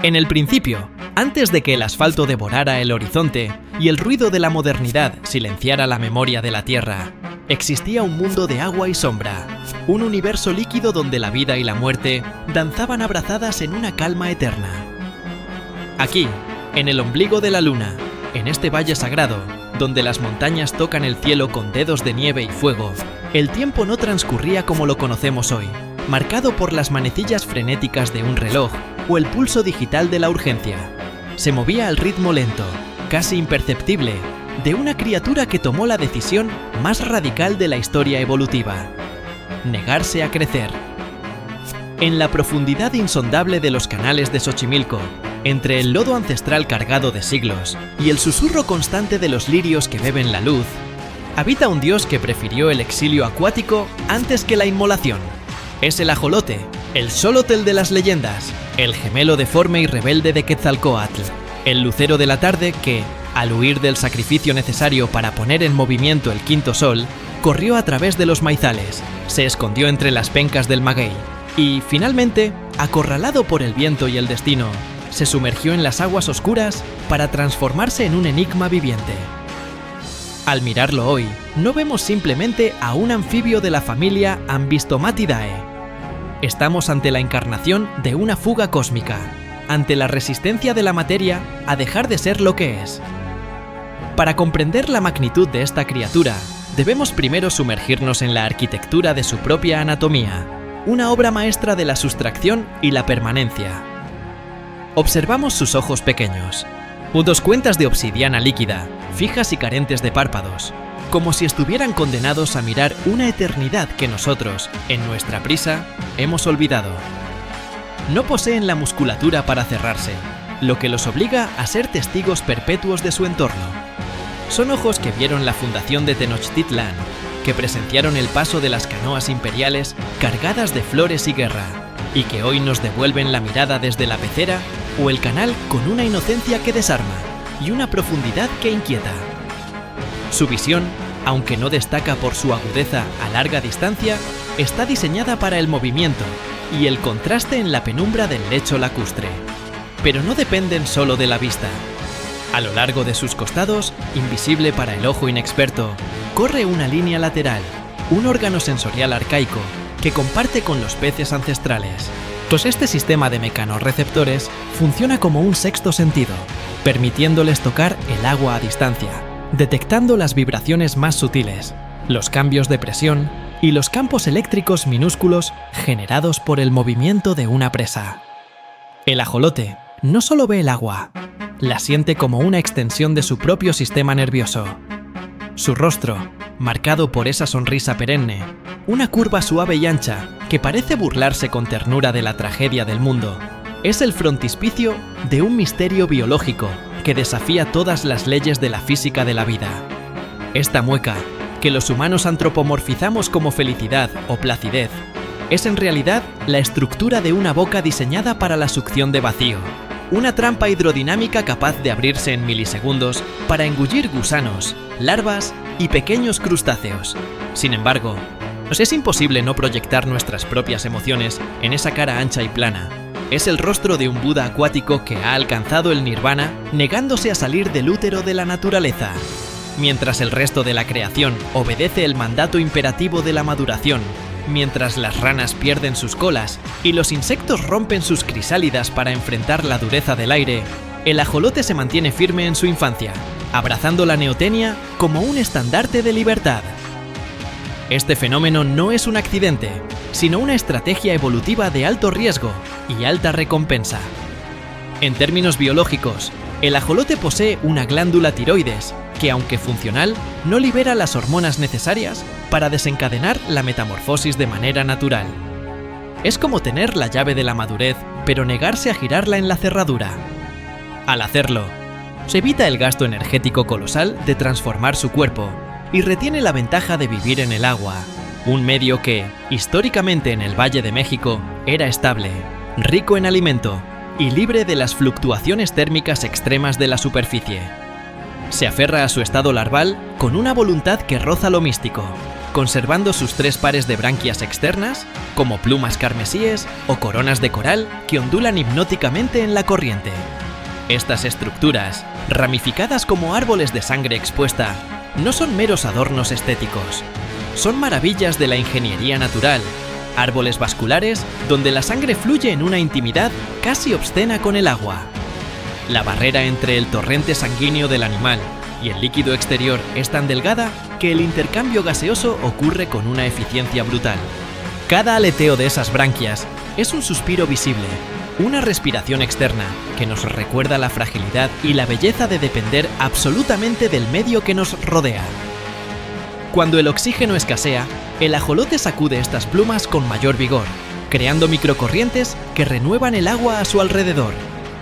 En el principio, antes de que el asfalto devorara el horizonte y el ruido de la modernidad silenciara la memoria de la Tierra, existía un mundo de agua y sombra, un universo líquido donde la vida y la muerte danzaban abrazadas en una calma eterna. Aquí, en el ombligo de la luna, en este valle sagrado, donde las montañas tocan el cielo con dedos de nieve y fuego, el tiempo no transcurría como lo conocemos hoy, marcado por las manecillas frenéticas de un reloj o el pulso digital de la urgencia. Se movía al ritmo lento, casi imperceptible, de una criatura que tomó la decisión más radical de la historia evolutiva: negarse a crecer. En la profundidad insondable de los canales de Xochimilco, entre el lodo ancestral cargado de siglos y el susurro constante de los lirios que beben la luz, habita un dios que prefirió el exilio acuático antes que la inmolación. Es el ajolote, el xolotl de las leyendas, el gemelo deforme y rebelde de Quetzalcóatl, el lucero de la tarde que, al huir del sacrificio necesario para poner en movimiento el quinto sol, corrió a través de los maizales, se escondió entre las pencas del maguey y, finalmente, acorralado por el viento y el destino, se sumergió en las aguas oscuras para transformarse en un enigma viviente. Al mirarlo hoy, no vemos simplemente a un anfibio de la familia Ambystomatidae. Estamos ante la encarnación de una fuga cósmica, ante la resistencia de la materia a dejar de ser lo que es. Para comprender la magnitud de esta criatura, debemos primero sumergirnos en la arquitectura de su propia anatomía, una obra maestra de la sustracción y la permanencia. Observamos sus ojos pequeños, unos cuentas de obsidiana líquida, fijas y carentes de párpados, como si estuvieran condenados a mirar una eternidad que nosotros, en nuestra prisa, hemos olvidado. No poseen la musculatura para cerrarse, lo que los obliga a ser testigos perpetuos de su entorno. Son ojos que vieron la fundación de Tenochtitlán, que presenciaron el paso de las canoas imperiales cargadas de flores y guerra, y que hoy nos devuelven la mirada desde la pecera o el canal con una inocencia que desarma y una profundidad que inquieta. Su visión, aunque no destaca por su agudeza a larga distancia, está diseñada para el movimiento y el contraste en la penumbra del lecho lacustre. Pero no dependen solo de la vista. A lo largo de sus costados, invisible para el ojo inexperto, corre una línea lateral, un órgano sensorial arcaico que comparte con los peces ancestrales. Pues este sistema de mecanorreceptores funciona como un sexto sentido, permitiéndoles tocar el agua a distancia, detectando las vibraciones más sutiles, los cambios de presión y los campos eléctricos minúsculos generados por el movimiento de una presa. El ajolote no solo ve el agua, la siente como una extensión de su propio sistema nervioso. Su rostro, marcado por esa sonrisa perenne, una curva suave y ancha que parece burlarse con ternura de la tragedia del mundo, es el frontispicio de un misterio biológico que desafía todas las leyes de la física de la vida. Esta mueca, que los humanos antropomorfizamos como felicidad o placidez, es en realidad la estructura de una boca diseñada para la succión de vacío, una trampa hidrodinámica capaz de abrirse en milisegundos para engullir gusanos, larvas y pequeños crustáceos. Sin embargo, nos es imposible no proyectar nuestras propias emociones en esa cara ancha y plana. Es el rostro de un Buda acuático que ha alcanzado el nirvana negándose a salir del útero de la naturaleza. Mientras el resto de la creación obedece el mandato imperativo de la maduración, mientras las ranas pierden sus colas y los insectos rompen sus crisálidas para enfrentar la dureza del aire, el ajolote se mantiene firme en su infancia, abrazando la neotenia como un estandarte de libertad. Este fenómeno no es un accidente, sino una estrategia evolutiva de alto riesgo y alta recompensa. En términos biológicos, el ajolote posee una glándula tiroides que, aunque funcional, no libera las hormonas necesarias para desencadenar la metamorfosis de manera natural. Es como tener la llave de la madurez, pero negarse a girarla en la cerradura. Al hacerlo, se evita el gasto energético colosal de transformar su cuerpo y retiene la ventaja de vivir en el agua, un medio que, históricamente en el Valle de México, era estable, rico en alimento y libre de las fluctuaciones térmicas extremas de la superficie. Se aferra a su estado larval con una voluntad que roza lo místico, conservando sus 3 pares de branquias externas, como plumas carmesíes o coronas de coral que ondulan hipnóticamente en la corriente. Estas estructuras, ramificadas como árboles de sangre expuesta, no son meros adornos estéticos. Son maravillas de la ingeniería natural, árboles vasculares donde la sangre fluye en una intimidad casi obscena con el agua. La barrera entre el torrente sanguíneo del animal y el líquido exterior es tan delgada que el intercambio gaseoso ocurre con una eficiencia brutal. Cada aleteo de esas branquias es un suspiro visible, una respiración externa que nos recuerda la fragilidad y la belleza de depender absolutamente del medio que nos rodea. Cuando el oxígeno escasea, el ajolote sacude estas plumas con mayor vigor, creando microcorrientes que renuevan el agua a su alrededor.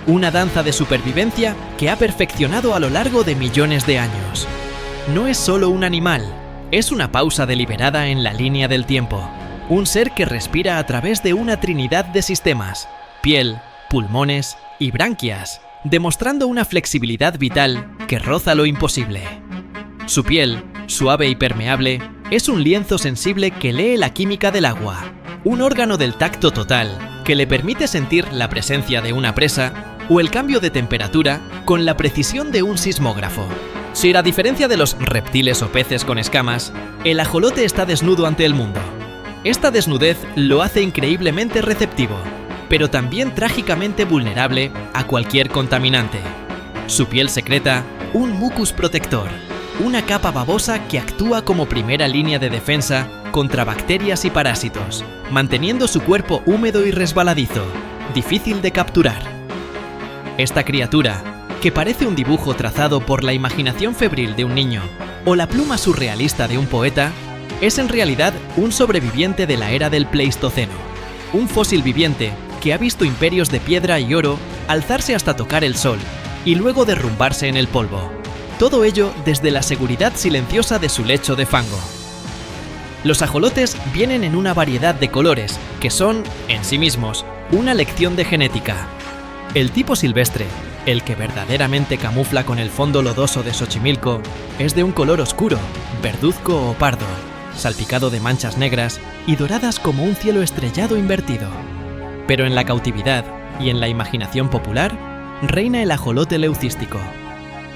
Una danza de supervivencia que ha perfeccionado a lo largo de millones de años. No es solo un animal, es una pausa deliberada en la línea del tiempo. Un ser que respira a través de una trinidad de sistemas: piel, pulmones y branquias, demostrando una flexibilidad vital que roza lo imposible. Su piel, suave y permeable, es un lienzo sensible que lee la química del agua, un órgano del tacto total que le permite sentir la presencia de una presa o el cambio de temperatura con la precisión de un sismógrafo. Si a diferencia de los reptiles o peces con escamas, el ajolote está desnudo ante el mundo. Esta desnudez lo hace increíblemente receptivo, pero también trágicamente vulnerable a cualquier contaminante. Su piel secreta un mucus protector, una capa babosa que actúa como primera línea de defensa contra bacterias y parásitos, manteniendo su cuerpo húmedo y resbaladizo, difícil de capturar. Esta criatura, que parece un dibujo trazado por la imaginación febril de un niño o la pluma surrealista de un poeta, es en realidad un sobreviviente de la era del Pleistoceno, un fósil viviente que ha visto imperios de piedra y oro alzarse hasta tocar el sol y luego derrumbarse en el polvo. Todo ello desde la seguridad silenciosa de su lecho de fango. Los ajolotes vienen en una variedad de colores que son, en sí mismos, una lección de genética. El tipo silvestre, el que verdaderamente camufla con el fondo lodoso de Xochimilco, es de un color oscuro, verduzco o pardo, salpicado de manchas negras y doradas como un cielo estrellado invertido. Pero en la cautividad y en la imaginación popular, reina el ajolote leucístico.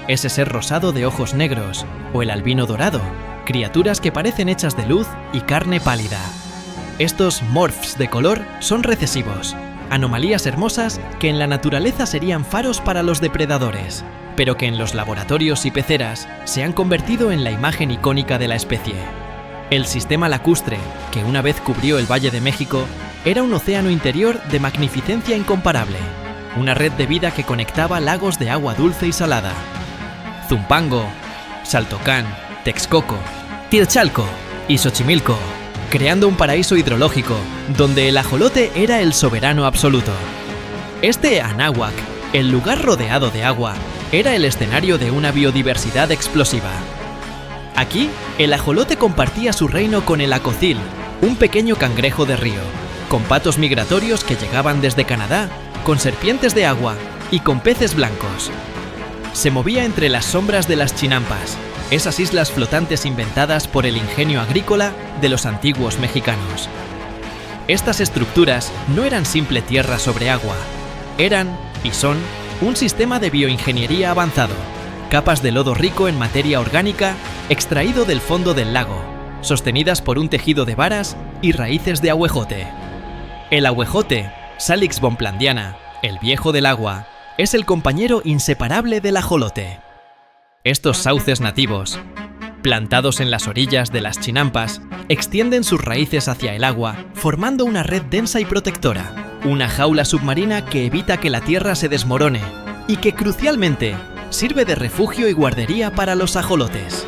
Ese ser rosado de ojos negros, o el albino dorado, criaturas que parecen hechas de luz y carne pálida. Estos morphs de color son recesivos, anomalías hermosas que en la naturaleza serían faros para los depredadores, pero que en los laboratorios y peceras se han convertido en la imagen icónica de la especie. El sistema lacustre, que una vez cubrió el Valle de México, era un océano interior de magnificencia incomparable, una red de vida que conectaba lagos de agua dulce y salada. Zumpango, Saltocán, Texcoco, Tirchalco y Xochimilco, creando un paraíso hidrológico donde el ajolote era el soberano absoluto. Este Anáhuac, el lugar rodeado de agua, era el escenario de una biodiversidad explosiva. Aquí, el ajolote compartía su reino con el acocil, un pequeño cangrejo de río, con patos migratorios que llegaban desde Canadá, con serpientes de agua y con peces blancos. Se movía entre las sombras de las chinampas, esas islas flotantes inventadas por el ingenio agrícola de los antiguos mexicanos. Estas estructuras no eran simple tierra sobre agua, eran, y son, un sistema de bioingeniería avanzado, capas de lodo rico en materia orgánica extraído del fondo del lago, sostenidas por un tejido de varas y raíces de ahuejote. El ahuejote, Salix bonplandiana, el viejo del agua, es el compañero inseparable del ajolote. Estos sauces nativos, plantados en las orillas de las chinampas, extienden sus raíces hacia el agua, formando una red densa y protectora, una jaula submarina que evita que la tierra se desmorone y que, crucialmente, sirve de refugio y guardería para los ajolotes.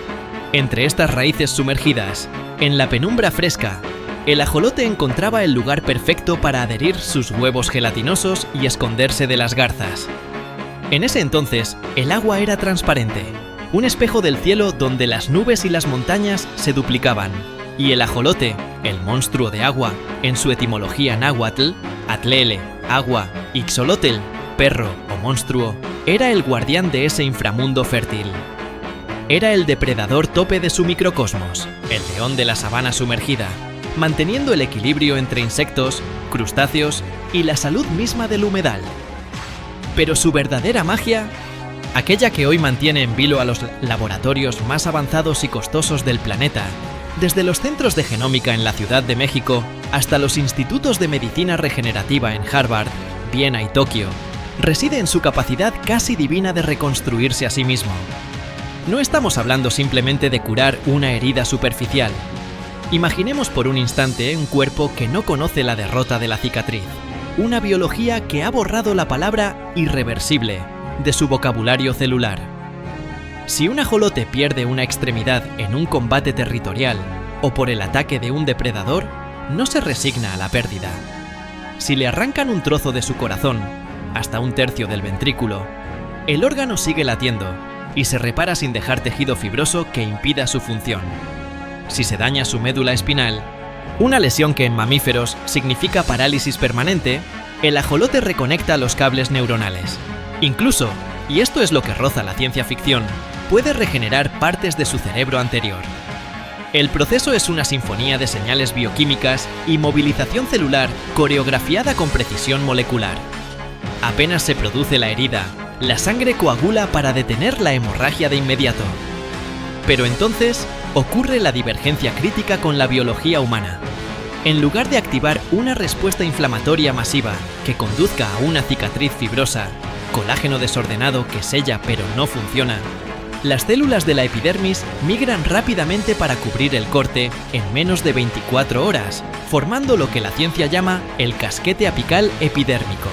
Entre estas raíces sumergidas, en la penumbra fresca, el ajolote encontraba el lugar perfecto para adherir sus huevos gelatinosos y esconderse de las garzas. En ese entonces, el agua era transparente, un espejo del cielo donde las nubes y las montañas se duplicaban, y el ajolote, el monstruo de agua, en su etimología náhuatl, atlele, agua, ixolotl, perro o monstruo, era el guardián de ese inframundo fértil. Era el depredador tope de su microcosmos, el león de la sabana sumergida, manteniendo el equilibrio entre insectos, crustáceos y la salud misma del humedal. Pero su verdadera magia, aquella que hoy mantiene en vilo a los laboratorios más avanzados y costosos del planeta, desde los centros de genómica en la Ciudad de México hasta los institutos de medicina regenerativa en Harvard, Viena y Tokio, reside en su capacidad casi divina de reconstruirse a sí mismo. No estamos hablando simplemente de curar una herida superficial. Imaginemos por un instante un cuerpo que no conoce la derrota de la cicatriz, una biología que ha borrado la palabra irreversible de su vocabulario celular. Si un ajolote pierde una extremidad en un combate territorial o por el ataque de un depredador, no se resigna a la pérdida. Si le arrancan un trozo de su corazón, hasta un tercio del ventrículo, el órgano sigue latiendo y se repara sin dejar tejido fibroso que impida su función. Si se daña su médula espinal, una lesión que en mamíferos significa parálisis permanente, el ajolote reconecta los cables neuronales. Incluso, y esto es lo que roza la ciencia ficción, puede regenerar partes de su cerebro anterior. El proceso es una sinfonía de señales bioquímicas y movilización celular coreografiada con precisión molecular. Apenas se produce la herida, la sangre coagula para detener la hemorragia de inmediato. Pero entonces ocurre la divergencia crítica con la biología humana. En lugar de activar una respuesta inflamatoria masiva que conduzca a una cicatriz fibrosa, colágeno desordenado que sella pero no funciona, las células de la epidermis migran rápidamente para cubrir el corte en menos de 24 horas, formando lo que la ciencia llama el casquete apical epidérmico.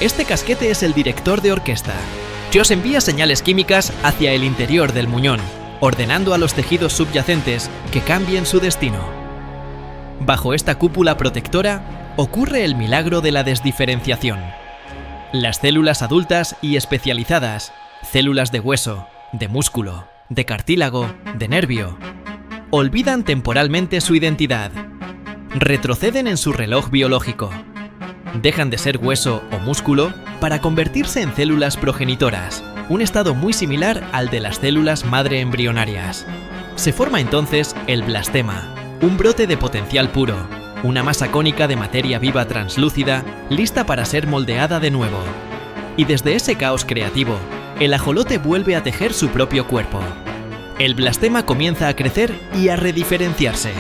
Este casquete es el director de orquesta, que os envía señales químicas hacia el interior del muñón, ordenando a los tejidos subyacentes que cambien su destino. Bajo esta cúpula protectora ocurre el milagro de la desdiferenciación. Las células adultas y especializadas, células de hueso, de músculo, de cartílago, de nervio, olvidan temporalmente su identidad, retroceden en su reloj biológico. Dejan de ser hueso o músculo para convertirse en células progenitoras, un estado muy similar al de las células madre embrionarias. Se forma entonces el blastema, un brote de potencial puro, una masa cónica de materia viva translúcida lista para ser moldeada de nuevo. Y desde ese caos creativo, el ajolote vuelve a tejer su propio cuerpo. El blastema comienza a crecer y a rediferenciarse.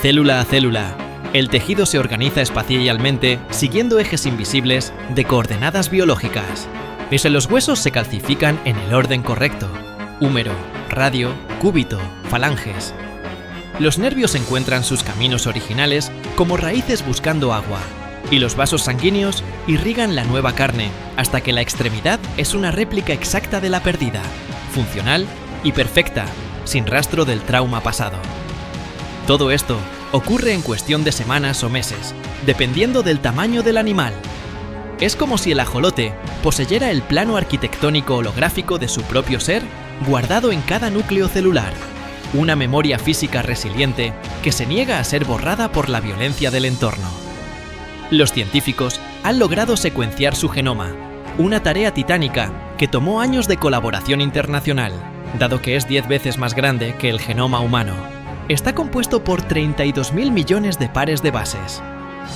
Célula a célula, el tejido se organiza espacialmente siguiendo ejes invisibles de coordenadas biológicas. Los huesos se calcifican en el orden correcto: húmero, radio, cúbito, falanges. Los nervios encuentran sus caminos originales como raíces buscando agua, y los vasos sanguíneos irrigan la nueva carne hasta que la extremidad es una réplica exacta de la perdida, funcional y perfecta, sin rastro del trauma pasado. Todo esto ocurre en cuestión de semanas o meses, dependiendo del tamaño del animal. Es como si el ajolote poseyera el plano arquitectónico holográfico de su propio ser guardado en cada núcleo celular, una memoria física resiliente que se niega a ser borrada por la violencia del entorno. Los científicos han logrado secuenciar su genoma, una tarea titánica que tomó años de colaboración internacional, dado que es 10 veces más grande que el genoma humano. Está compuesto por 32.000 millones de pares de bases.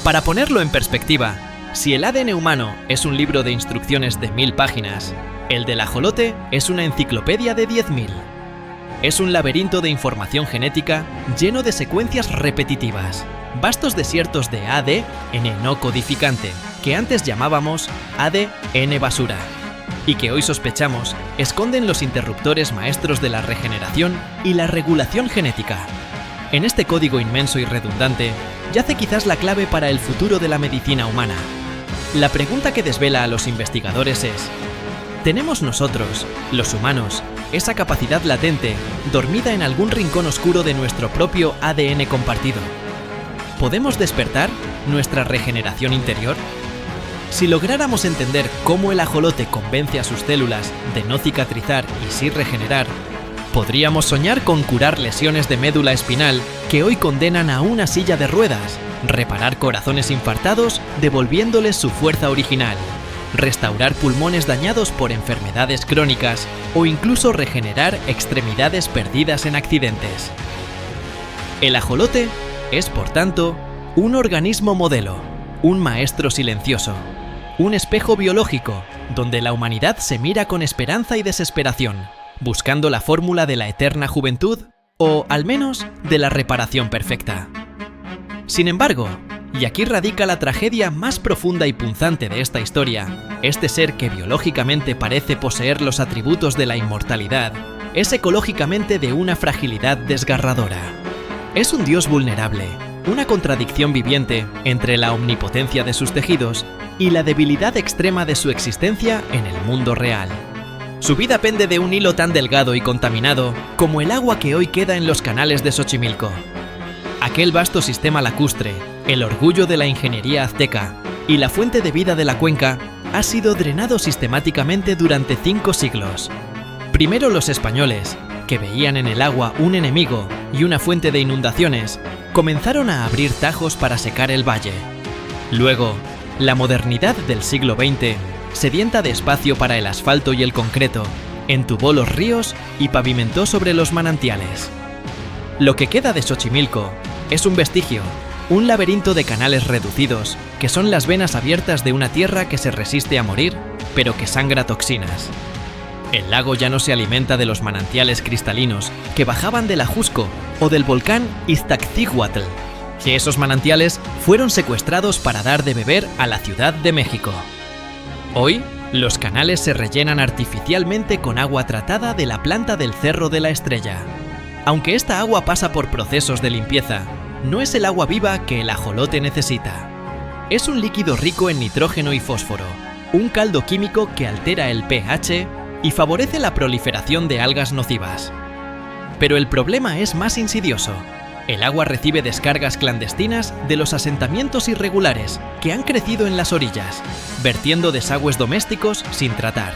Para ponerlo en perspectiva, si el ADN humano es un libro de instrucciones de 1000 páginas, el del ajolote es una enciclopedia de 10.000. Es un laberinto de información genética lleno de secuencias repetitivas, vastos desiertos de ADN no codificante, que antes llamábamos ADN basura, y que hoy sospechamos esconden los interruptores maestros de la regeneración y la regulación genética. En este código inmenso y redundante yace quizás la clave para el futuro de la medicina humana. La pregunta que desvela a los investigadores es: ¿tenemos nosotros, los humanos, esa capacidad latente, dormida en algún rincón oscuro de nuestro propio ADN compartido? ¿Podemos despertar nuestra regeneración interior? Si lográramos entender cómo el ajolote convence a sus células de no cicatrizar y sí regenerar, podríamos soñar con curar lesiones de médula espinal que hoy condenan a una silla de ruedas, reparar corazones infartados devolviéndoles su fuerza original, restaurar pulmones dañados por enfermedades crónicas o incluso regenerar extremidades perdidas en accidentes. El ajolote es, por tanto, un organismo modelo, un maestro silencioso, un espejo biológico donde la humanidad se mira con esperanza y desesperación, buscando la fórmula de la eterna juventud o, al menos, de la reparación perfecta. Sin embargo, y aquí radica la tragedia más profunda y punzante de esta historia, este ser que biológicamente parece poseer los atributos de la inmortalidad, es ecológicamente de una fragilidad desgarradora. Es un dios vulnerable, una contradicción viviente entre la omnipotencia de sus tejidos y la debilidad extrema de su existencia en el mundo real. Su vida pende de un hilo tan delgado y contaminado como el agua que hoy queda en los canales de Xochimilco. Aquel vasto sistema lacustre, el orgullo de la ingeniería azteca y la fuente de vida de la cuenca, ha sido drenado sistemáticamente durante 5 siglos. Primero los españoles, que veían en el agua un enemigo y una fuente de inundaciones, comenzaron a abrir tajos para secar el valle. Luego, la modernidad del siglo XX, sedienta de espacio para el asfalto y el concreto, entubó los ríos y pavimentó sobre los manantiales. Lo que queda de Xochimilco es un vestigio, un laberinto de canales reducidos, que son las venas abiertas de una tierra que se resiste a morir, pero que sangra toxinas. El lago ya no se alimenta de los manantiales cristalinos que bajaban del Ajusco o del volcán Iztaccíhuatl, que esos manantiales fueron secuestrados para dar de beber a la Ciudad de México. Hoy, los canales se rellenan artificialmente con agua tratada de la planta del Cerro de la Estrella. Aunque esta agua pasa por procesos de limpieza, no es el agua viva que el ajolote necesita. Es un líquido rico en nitrógeno y fósforo, un caldo químico que altera el pH y favorece la proliferación de algas nocivas. Pero el problema es más insidioso. El agua recibe descargas clandestinas de los asentamientos irregulares que han crecido en las orillas, vertiendo desagües domésticos sin tratar.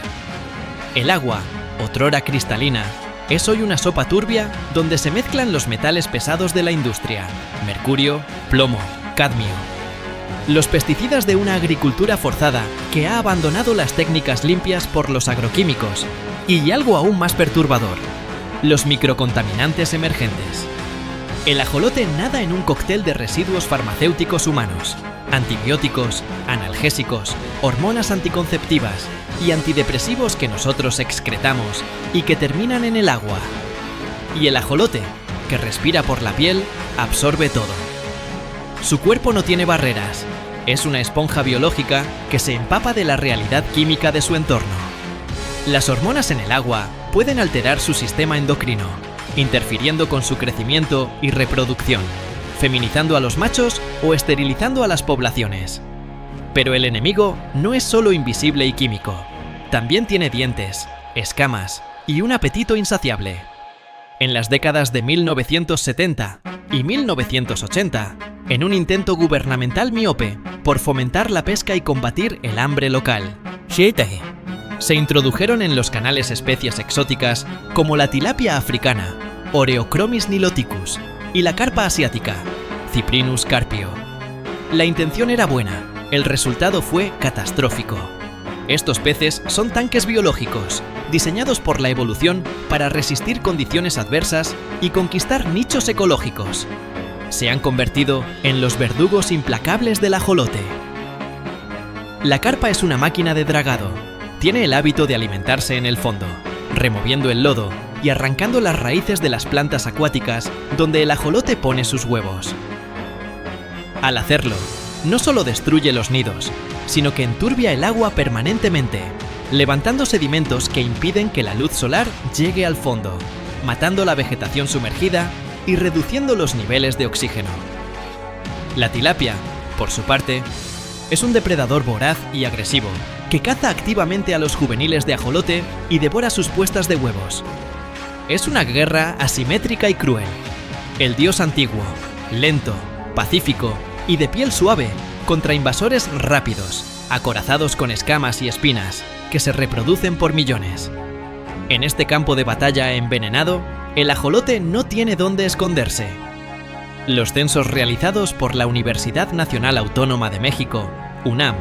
El agua, otrora cristalina, es hoy una sopa turbia donde se mezclan los metales pesados de la industria: mercurio, plomo, cadmio. Los pesticidas de una agricultura forzada que ha abandonado las técnicas limpias por los agroquímicos. Y algo aún más perturbador: los microcontaminantes emergentes. El ajolote nada en un cóctel de residuos farmacéuticos humanos, antibióticos, analgésicos, hormonas anticonceptivas y antidepresivos que nosotros excretamos y que terminan en el agua. Y el ajolote, que respira por la piel, absorbe todo. Su cuerpo no tiene barreras, es una esponja biológica que se empapa de la realidad química de su entorno. Las hormonas en el agua pueden alterar su sistema endocrino, interfiriendo con su crecimiento y reproducción, feminizando a los machos o esterilizando a las poblaciones. Pero el enemigo no es solo invisible y químico, también tiene dientes, escamas y un apetito insaciable. En las décadas de 1970 y 1980, en un intento gubernamental miope por fomentar la pesca y combatir el hambre local, se introdujeron en los canales especies exóticas como la tilapia africana, Oreochromis niloticus, y la carpa asiática, Cyprinus carpio. La intención era buena, el resultado fue catastrófico. Estos peces son tanques biológicos, diseñados por la evolución para resistir condiciones adversas y conquistar nichos ecológicos. Se han convertido en los verdugos implacables del ajolote. La carpa es una máquina de dragado. Tiene el hábito de alimentarse en el fondo, removiendo el lodo y arrancando las raíces de las plantas acuáticas donde el ajolote pone sus huevos. Al hacerlo, no solo destruye los nidos, sino que enturbia el agua permanentemente, levantando sedimentos que impiden que la luz solar llegue al fondo, matando la vegetación sumergida y reduciendo los niveles de oxígeno. La tilapia, por su parte, es un depredador voraz y agresivo, que caza activamente a los juveniles de ajolote y devora sus puestas de huevos. Es una guerra asimétrica y cruel. El dios antiguo, lento, pacífico y de piel suave, contra invasores rápidos, acorazados con escamas y espinas, que se reproducen por millones. En este campo de batalla envenenado, el ajolote no tiene dónde esconderse. Los censos realizados por la Universidad Nacional Autónoma de México, UNAM,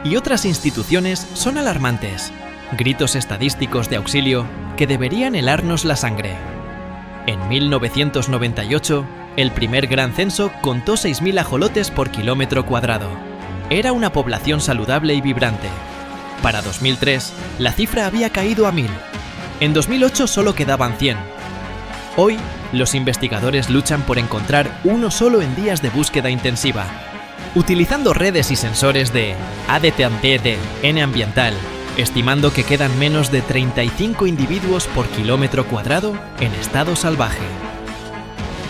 y otras instituciones son alarmantes. Gritos estadísticos de auxilio que deberían helarnos la sangre. En 1998, el primer gran censo contó 6.000 ajolotes por kilómetro cuadrado. Era una población saludable y vibrante. Para 2003, la cifra había caído a 1.000. En 2008 solo quedaban 100. Hoy, los investigadores luchan por encontrar uno solo en días de búsqueda intensiva, utilizando redes y sensores de ADTANT N ambiental, estimando que quedan menos de 35 individuos por kilómetro cuadrado en estado salvaje.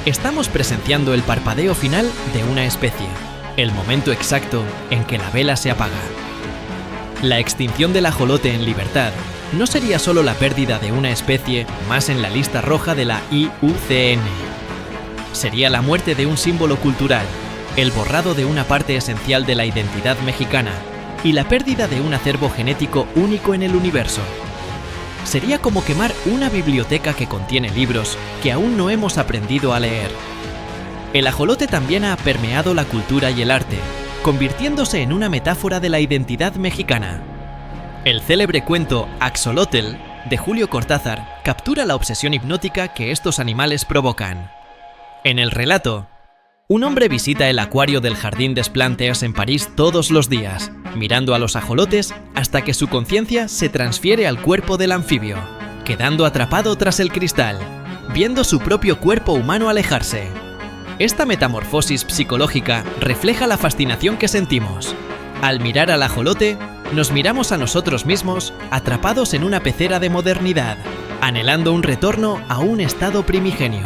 Estamos presenciando el parpadeo final de una especie, el momento exacto en que la vela se apaga. La extinción del ajolote en libertad no sería solo la pérdida de una especie más en la lista roja de la IUCN. Sería la muerte de un símbolo cultural, el borrado de una parte esencial de la identidad mexicana y la pérdida de un acervo genético único en el universo. Sería como quemar una biblioteca que contiene libros que aún no hemos aprendido a leer. El ajolote también ha permeado la cultura y el arte, convirtiéndose en una metáfora de la identidad mexicana. El célebre cuento Axolotl, de Julio Cortázar, captura la obsesión hipnótica que estos animales provocan. En el relato, un hombre visita el acuario del Jardín des Plantes en París todos los días, mirando a los ajolotes hasta que su conciencia se transfiere al cuerpo del anfibio, quedando atrapado tras el cristal, viendo su propio cuerpo humano alejarse. Esta metamorfosis psicológica refleja la fascinación que sentimos. Al mirar al ajolote, nos miramos a nosotros mismos atrapados en una pecera de modernidad, anhelando un retorno a un estado primigenio.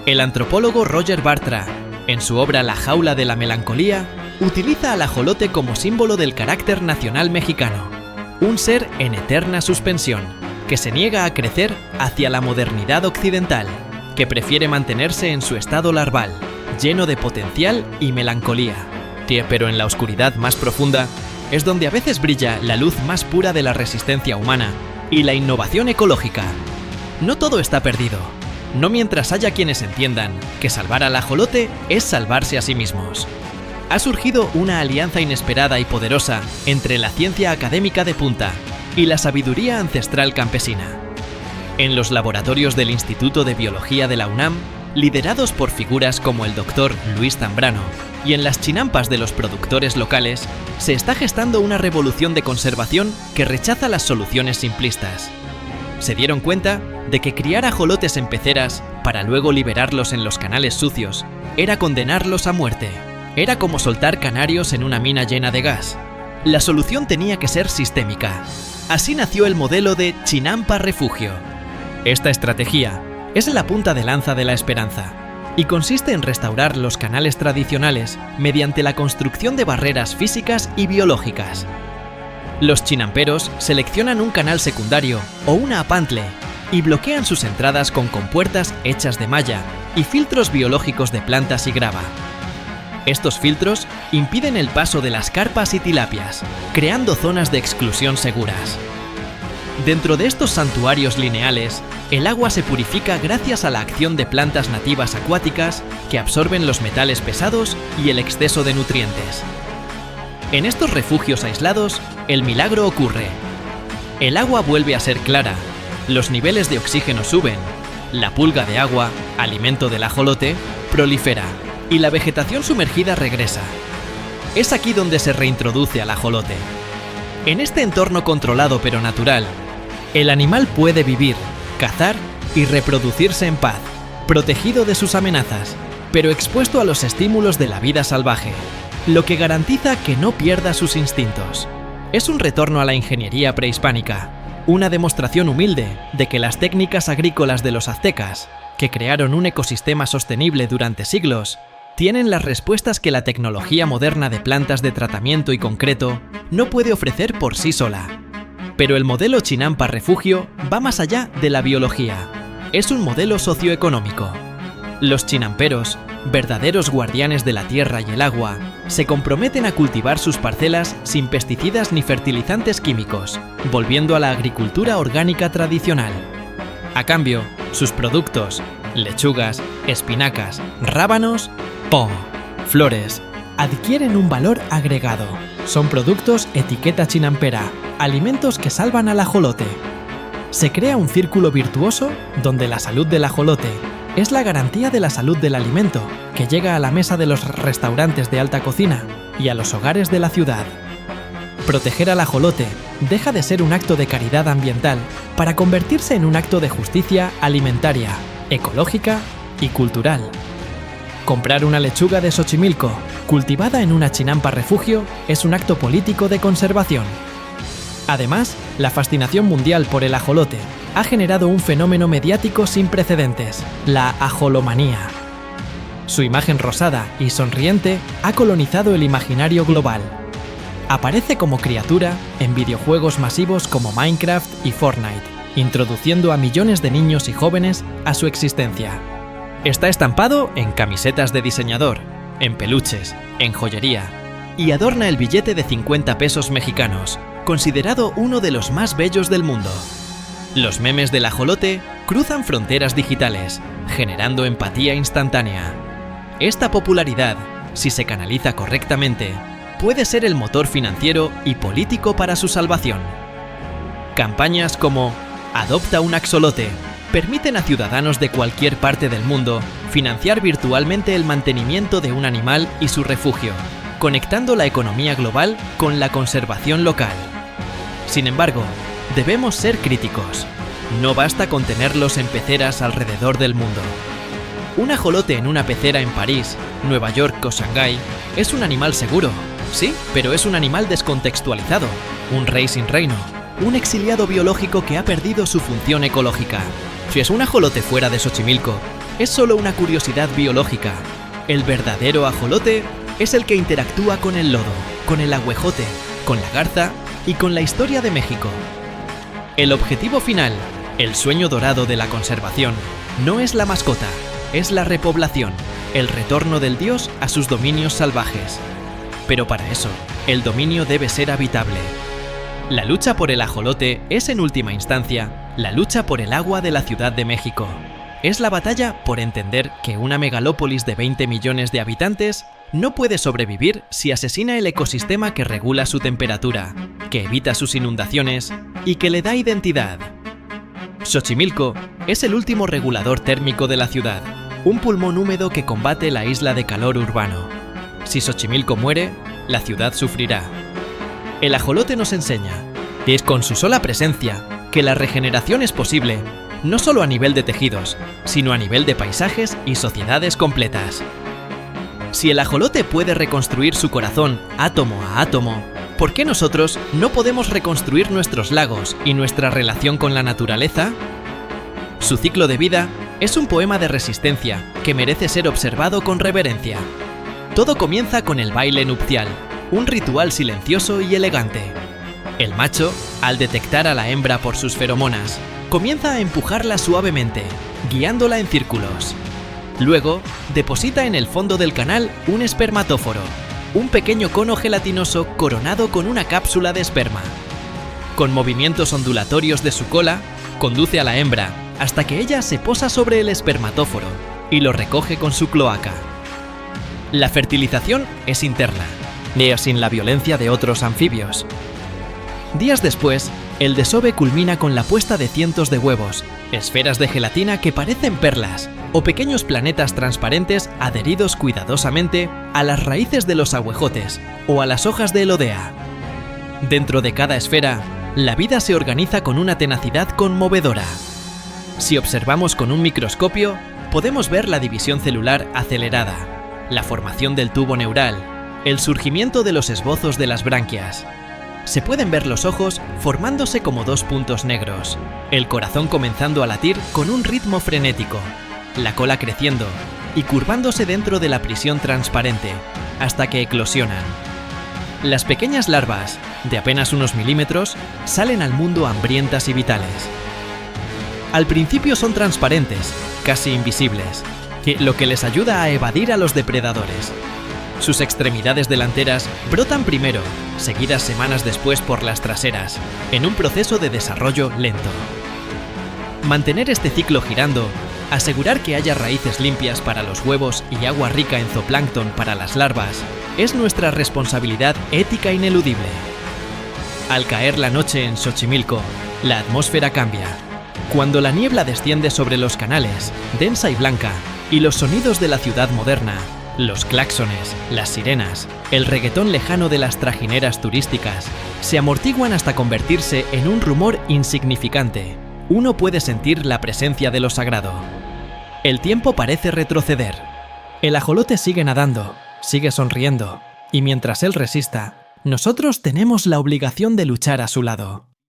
El antropólogo Roger Bartra, en su obra La jaula de la melancolía, utiliza al ajolote como símbolo del carácter nacional mexicano, un ser en eterna suspensión, que se niega a crecer hacia la modernidad occidental, que prefiere mantenerse en su estado larval, lleno de potencial y melancolía. Pero en la oscuridad más profunda es donde a veces brilla la luz más pura de la resistencia humana y la innovación ecológica. No todo está perdido. No mientras haya quienes entiendan que salvar al ajolote es salvarse a sí mismos. Ha surgido una alianza inesperada y poderosa entre la ciencia académica de punta y la sabiduría ancestral campesina. En los laboratorios del Instituto de Biología de la UNAM, liderados por figuras como el Dr. Luis Zambrano, y en las chinampas de los productores locales, se está gestando una revolución de conservación que rechaza las soluciones simplistas. Se dieron cuenta de que criar ajolotes en peceras para luego liberarlos en los canales sucios era condenarlos a muerte. Era como soltar canarios en una mina llena de gas. La solución tenía que ser sistémica. Así nació el modelo de Chinampa Refugio. Esta estrategia es la punta de lanza de la esperanza y consiste en restaurar los canales tradicionales mediante la construcción de barreras físicas y biológicas. Los chinamperos seleccionan un canal secundario o una apantle y bloquean sus entradas con compuertas hechas de malla y filtros biológicos de plantas y grava. Estos filtros impiden el paso de las carpas y tilapias, creando zonas de exclusión seguras. Dentro de estos santuarios lineales, el agua se purifica gracias a la acción de plantas nativas acuáticas que absorben los metales pesados y el exceso de nutrientes. En estos refugios aislados, el milagro ocurre. El agua vuelve a ser clara, los niveles de oxígeno suben, la pulga de agua, alimento del ajolote, prolifera y la vegetación sumergida regresa. Es aquí donde se reintroduce al ajolote. En este entorno controlado pero natural, el animal puede vivir, cazar y reproducirse en paz, protegido de sus amenazas, pero expuesto a los estímulos de la vida salvaje, lo que garantiza que no pierda sus instintos. Es un retorno a la ingeniería prehispánica, una demostración humilde de que las técnicas agrícolas de los aztecas, que crearon un ecosistema sostenible durante siglos, tienen las respuestas que la tecnología moderna de plantas de tratamiento y concreto no puede ofrecer por sí sola. Pero el modelo Chinampa Refugio va más allá de la biología. Es un modelo socioeconómico. Los chinamperos, verdaderos guardianes de la tierra y el agua, se comprometen a cultivar sus parcelas sin pesticidas ni fertilizantes químicos, volviendo a la agricultura orgánica tradicional. A cambio, sus productos, lechugas, espinacas, rábanos, flores, adquieren un valor agregado. Son productos etiqueta chinampera, alimentos que salvan al ajolote. Se crea un círculo virtuoso donde la salud del ajolote es la garantía de la salud del alimento que llega a la mesa de los restaurantes de alta cocina y a los hogares de la ciudad. Proteger al ajolote deja de ser un acto de caridad ambiental para convertirse en un acto de justicia alimentaria, ecológica y cultural. Comprar una lechuga de Xochimilco, cultivada en una chinampa refugio, es un acto político de conservación. Además, la fascinación mundial por el ajolote ha generado un fenómeno mediático sin precedentes, la ajolomanía. Su imagen rosada y sonriente ha colonizado el imaginario global. Aparece como criatura en videojuegos masivos como Minecraft y Fortnite, introduciendo a millones de niños y jóvenes a su existencia. Está estampado en camisetas de diseñador, en peluches, en joyería, y adorna el billete de 50 pesos mexicanos, considerado uno de los más bellos del mundo. Los memes del ajolote cruzan fronteras digitales, generando empatía instantánea. Esta popularidad, si se canaliza correctamente, puede ser el motor financiero y político para su salvación. Campañas como Adopta un axolote permiten a ciudadanos de cualquier parte del mundo financiar virtualmente el mantenimiento de un animal y su refugio, conectando la economía global con la conservación local. Sin embargo, debemos ser críticos. No basta con tenerlos en peceras alrededor del mundo. Un ajolote en una pecera en París, Nueva York o Shanghái es un animal seguro, sí, pero es un animal descontextualizado, un rey sin reino, un exiliado biológico que ha perdido su función ecológica. Si es un ajolote fuera de Xochimilco, es solo una curiosidad biológica. El verdadero ajolote es el que interactúa con el lodo, con el ahuejote, con la garza y con la historia de México. El objetivo final, el sueño dorado de la conservación, no es la mascota, es la repoblación, el retorno del dios a sus dominios salvajes. Pero para eso, el dominio debe ser habitable. La lucha por el ajolote es, en última instancia, la lucha por el agua de la Ciudad de México. Es la batalla por entender que una megalópolis de 20 millones de habitantes no puede sobrevivir si asesina el ecosistema que regula su temperatura, que evita sus inundaciones y que le da identidad. Xochimilco es el último regulador térmico de la ciudad, un pulmón húmedo que combate la isla de calor urbano. Si Xochimilco muere, la ciudad sufrirá. El ajolote nos enseña, que es con su sola presencia, que la regeneración es posible, no solo a nivel de tejidos, sino a nivel de paisajes y sociedades completas. Si el ajolote puede reconstruir su corazón átomo a átomo, ¿por qué nosotros no podemos reconstruir nuestros lagos y nuestra relación con la naturaleza? Su ciclo de vida es un poema de resistencia que merece ser observado con reverencia. Todo comienza con el baile nupcial, un ritual silencioso y elegante. El macho, al detectar a la hembra por sus feromonas, comienza a empujarla suavemente, guiándola en círculos. Luego, deposita en el fondo del canal un espermatóforo, un pequeño cono gelatinoso coronado con una cápsula de esperma. Con movimientos ondulatorios de su cola, conduce a la hembra hasta que ella se posa sobre el espermatóforo y lo recoge con su cloaca. La fertilización es interna, pero sin la violencia de otros anfibios. Días después, el desove culmina con la puesta de cientos de huevos, esferas de gelatina que parecen perlas, o pequeños planetas transparentes adheridos cuidadosamente a las raíces de los ahuejotes o a las hojas de elodea. Dentro de cada esfera, la vida se organiza con una tenacidad conmovedora. Si observamos con un microscopio, podemos ver la división celular acelerada, la formación del tubo neural, el surgimiento de los esbozos de las branquias. Se pueden ver los ojos formándose como dos puntos negros, el corazón comenzando a latir con un ritmo frenético, la cola creciendo y curvándose dentro de la prisión transparente, hasta que eclosionan. Las pequeñas larvas, de apenas unos milímetros, salen al mundo hambrientas y vitales. Al principio son transparentes, casi invisibles, lo que les ayuda a evadir a los depredadores. Sus extremidades delanteras brotan primero, seguidas semanas después por las traseras, en un proceso de desarrollo lento. Mantener este ciclo girando Asegurar que haya raíces limpias para los huevos y agua rica en zooplancton para las larvas es nuestra responsabilidad ética ineludible. Al caer la noche en Xochimilco, la atmósfera cambia. Cuando la niebla desciende sobre los canales, densa y blanca, y los sonidos de la ciudad moderna, los claxones, las sirenas, el reggaetón lejano de las trajineras turísticas, se amortiguan hasta convertirse en un rumor insignificante. Uno puede sentir la presencia de lo sagrado. El tiempo parece retroceder. El ajolote sigue nadando, sigue sonriendo, y mientras él resista, nosotros tenemos la obligación de luchar a su lado.